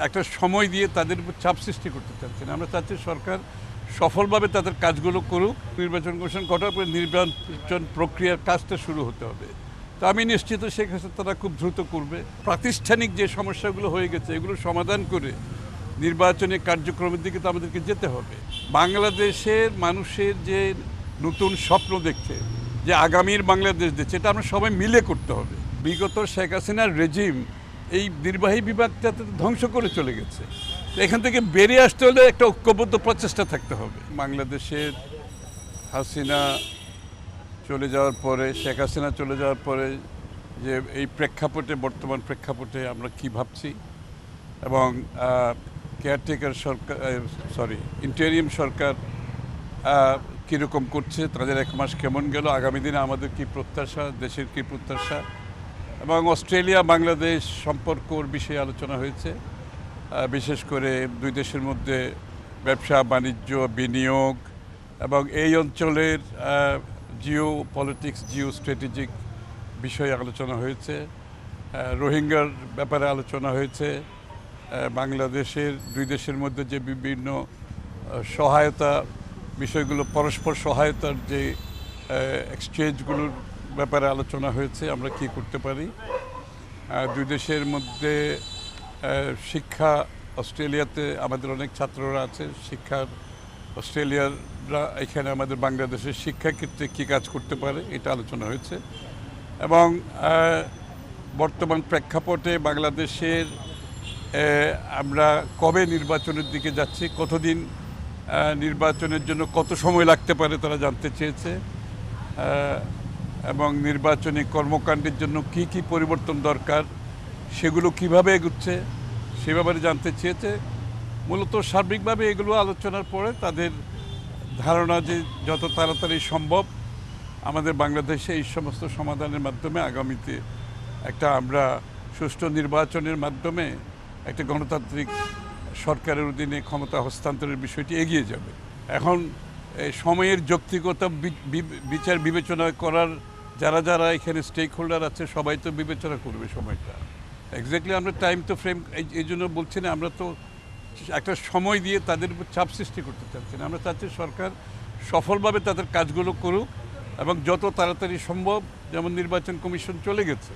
একটা সময় দিয়ে তাদের উপর চাপ সৃষ্টি করতে চাচ্ছি না। আমরা চাচ্ছি সরকার সফলভাবে তাদের কাজগুলো করুক, নির্বাচন কমিশন করার পরে নির্বাচন প্রক্রিয়ার কাজটা শুরু হতে হবে। তো আমি নিশ্চিত শেখ হাসিনা তারা খুব দ্রুত করবে। প্রাতিষ্ঠানিক যে সমস্যাগুলো হয়ে গেছে এগুলো সমাধান করে নির্বাচনের কার্যক্রমের দিকে তো আমাদেরকে যেতে হবে। বাংলাদেশের মানুষের যে নতুন স্বপ্ন দেখছে, যে আগামীর বাংলাদেশ দেখছে, এটা আমরা সবাই মিলে করতে হবে। বিগত শেখ হাসিনার রেজিম এই নির্বাহী বিভাগটা ধ্বংস করে চলে গেছে। এখান থেকে বেরিয়ে আসতে হলে একটা ঐক্যবদ্ধ প্রচেষ্টা থাকতে হবে। বাংলাদেশের হাসিনা চলে যাওয়ার পরে, শেখ হাসিনা চলে যাওয়ার পরে যে এই প্রেক্ষাপটে, বর্তমান প্রেক্ষাপটে আমরা কি ভাবছি এবং কেয়ারটেকার সরকার, ইন্টেরিয়াম সরকার কীরকম করছে, তাদের 1 মাস কেমন গেল, আগামী দিনে আমাদের কি প্রত্যাশা, দেশের কি প্রত্যাশা, এবং অস্ট্রেলিয়া বাংলাদেশ সম্পর্কর বিষয়ে আলোচনা হয়েছে। বিশেষ করে দুই দেশের মধ্যে ব্যবসা বাণিজ্য, বিনিয়োগ এবং এই অঞ্চলের জিও পলিটিক্স, জিও স্ট্র্যাটেজিক বিষয়ে আলোচনা হয়েছে। রোহিঙ্গার ব্যাপারে আলোচনা হয়েছে। বাংলাদেশের দুই দেশের মধ্যে যে বিভিন্ন সহায়তা বিষয়গুলো, পরস্পর সহায়তার যে এক্সচেঞ্জগুলোর ব্যাপারে আলোচনা হয়েছে, আমরা কি করতে পারি। দুই দেশের মধ্যে শিক্ষা, অস্ট্রেলিয়াতে আমাদের অনেক ছাত্ররা আছে, শিক্ষার অস্ট্রেলিয়াররা এখানে আমাদের বাংলাদেশের শিক্ষাক্ষেত্রে কী কাজ করতে পারে, এটা আলোচনা হয়েছে। এবং বর্তমান প্রেক্ষাপটে বাংলাদেশের আমরা কবে নির্বাচনের দিকে যাচ্ছি, কতদিন নির্বাচনের জন্য কত সময় লাগতে পারে তারা জানতে চেয়েছে, এবং নির্বাচনী কর্মকাণ্ডের জন্য কি কি পরিবর্তন দরকার, সেগুলো কিভাবে এগুচ্ছে সে ব্যাপারে জানতে চেয়েছে। মূলত সার্বিকভাবে এগুলো আলোচনার পরে তাদের ধারণা যে যত তাড়াতাড়ি সম্ভব আমাদের বাংলাদেশে এই সমস্ত সমাধানের মাধ্যমে আগামীতে একটা আমরা সুষ্ঠু নির্বাচনের মাধ্যমে একটা গণতান্ত্রিক সরকারের অধীনে ক্ষমতা হস্তান্তরের বিষয়টি এগিয়ে যাবে। এখন সময়ের যৌক্তিকতা বিচার বিবেচনা করার যারা যারা এখানে স্টেক হোল্ডার আছে সবাই তো বিবেচনা করবে সময়টা। এক্স্যাক্টলি আমরা টাইম তো ফ্রেম এই জন্য বলছি না, আমরা তো একটা সময় দিয়ে তাদের উপর চাপ সৃষ্টি করতে চাচ্ছি না। আমরা চাচ্ছি সরকার সফলভাবে তাদের কাজগুলো করুক এবং যত তাড়াতাড়ি সম্ভব, যেমন নির্বাচন কমিশন চলে গেছে,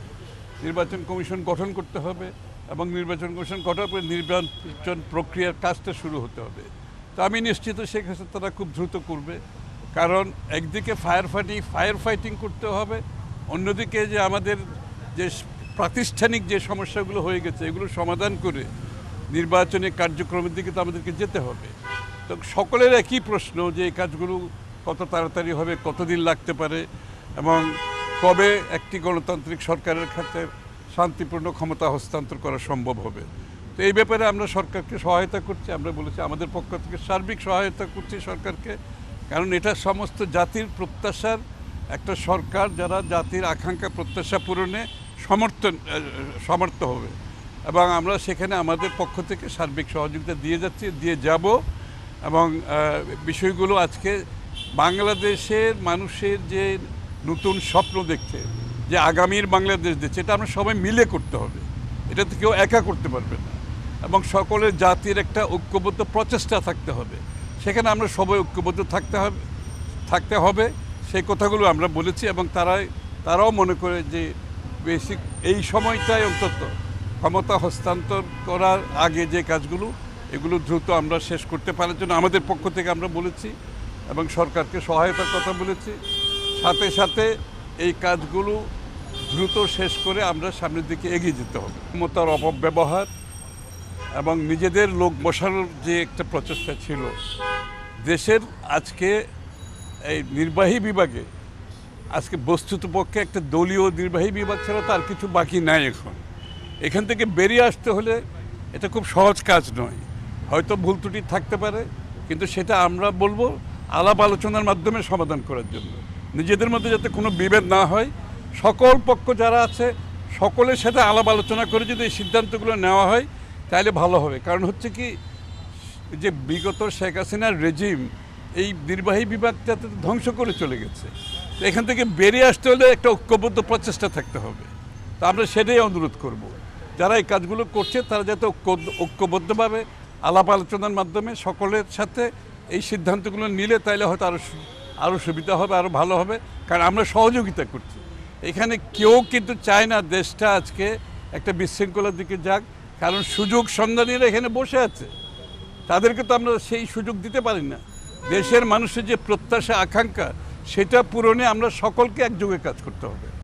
নির্বাচন কমিশন গঠন করতে হবে এবং নির্বাচন কমিশন গঠনের পরে নির্বাচন প্রক্রিয়ার কাজটা শুরু হতে হবে। তো আমি নিশ্চিত শেখ হাসিনা তারা খুব দ্রুত করবে, কারণ একদিকে ফায়ার ফাইটিং করতে হবে, অন্যদিকে যে আমাদের যে প্রাতিষ্ঠানিক যে সমস্যাগুলো হয়ে গেছে এগুলো সমাধান করে নির্বাচনের কার্যক্রমের দিকে তো আমাদেরকে যেতে হবে। তো সকলের একই প্রশ্ন যে এই কাজগুলো কত তাড়াতাড়ি হবে, কতদিন লাগতে পারে এবং কবে একটি গণতান্ত্রিক সরকারের ক্ষেত্রে শান্তিপূর্ণ ক্ষমতা হস্তান্তর করা সম্ভব হবে। তো এই ব্যাপারে আমরা সরকারকে সহায়তা করছি। আমরা বলেছি আমাদের পক্ষ থেকে সার্বিক সহায়তা করছি সরকারকে, কারণ এটা সমস্ত জাতির প্রত্যাশার একটা সরকার যারা জাতির আকাঙ্ক্ষা প্রত্যাশা পূরণে সমর্থ হবে, এবং আমরা সেখানে আমাদের পক্ষ থেকে সার্বিক সহযোগিতা দিয়ে যাচ্ছি, দিয়ে যাব। এবং বিষয়গুলো আজকে বাংলাদেশের মানুষের যে নতুন স্বপ্ন দেখছে, যে আগামীর বাংলাদেশ দেখছে, এটা আমরা সবাই মিলে করতে হবে। এটা তো কেউ একা করতে পারবে না, এবং সকলের জাতির একটা ঐক্যবদ্ধ প্রচেষ্টা থাকতে হবে। সেখানে আমরা সবাই ঐক্যবদ্ধ থাকতে হবে সেই কথাগুলো আমরা বলেছি, এবং তারাও মনে করে যে বেসিক এই সময়টাই অন্তত ক্ষমতা হস্তান্তর করার আগে যে কাজগুলো এগুলো দ্রুত আমরা শেষ করতে পারার জন্য আমাদের পক্ষ থেকে আমরা বলেছি এবং সরকারকে সহায়তার কথা বলেছি। সাথে সাথে এই কাজগুলো দ্রুত শেষ করে আমরা সামনের দিকে এগিয়ে যেতে হবে। ক্ষমতার অপব্যবহার এবং নিজেদের লোক বসানোর যে একটা প্রচেষ্টা ছিল দেশের, আজকে এই নির্বাহী বিভাগে আজকে বস্তুতপক্ষে একটা দলীয় নির্বাহী বিভাগ ছাড়া তার কিছু বাকি নাই। এখান থেকে বেরিয়ে আসতে হলে এটা খুব সহজ কাজ নয়, হয়তো ভুল ত্রুটি থাকতে পারে, কিন্তু সেটা আমরা বলবো আলাপ আলোচনার মাধ্যমে সমাধান করার জন্য, নিজেদের মধ্যে যাতে কোনো বিভেদ না হয়, সকল পক্ষ যারা আছে সকলের সাথে আলাপ আলোচনা করে যদি এই সিদ্ধান্তগুলো নেওয়া হয় তাহলে ভালো হবে। কারণ হচ্ছে কি, যে বিগত শেখ হাসিনার রেজিম এই নির্বাহী বিভাগটা ধ্বংস করে চলে গেছে। তো এখান থেকে বেরিয়ে আসতে হলে একটা ঐক্যবদ্ধ প্রচেষ্টা থাকতে হবে। তো আমরা সেটাই অনুরোধ করব। যারা এই কাজগুলো করছে তারা যাতে ঐক্যবদ্ধভাবে আলাপ আলোচনার মাধ্যমে সকলের সাথে এই সিদ্ধান্তগুলো নিলে তাইলে হয়তো আরও সুবিধা হবে, আরও ভালো হবে। কারণ আমরা সহযোগিতা করছি, এখানে কেউ কিন্তু চায় না দেশটা আজকে একটা বিশৃঙ্খলার দিকে যাক। কারণ সুযোগ সন্ধানীরা এখানে বসে আছে, তাদেরকে তো আমরা সেই সুযোগ দিতে পারি না। দেশের মানুষের যে প্রত্যাশা আকাঙ্ক্ষা সেটা পূরণে আমরা সকলকে একযোগে কাজ করতে হবে।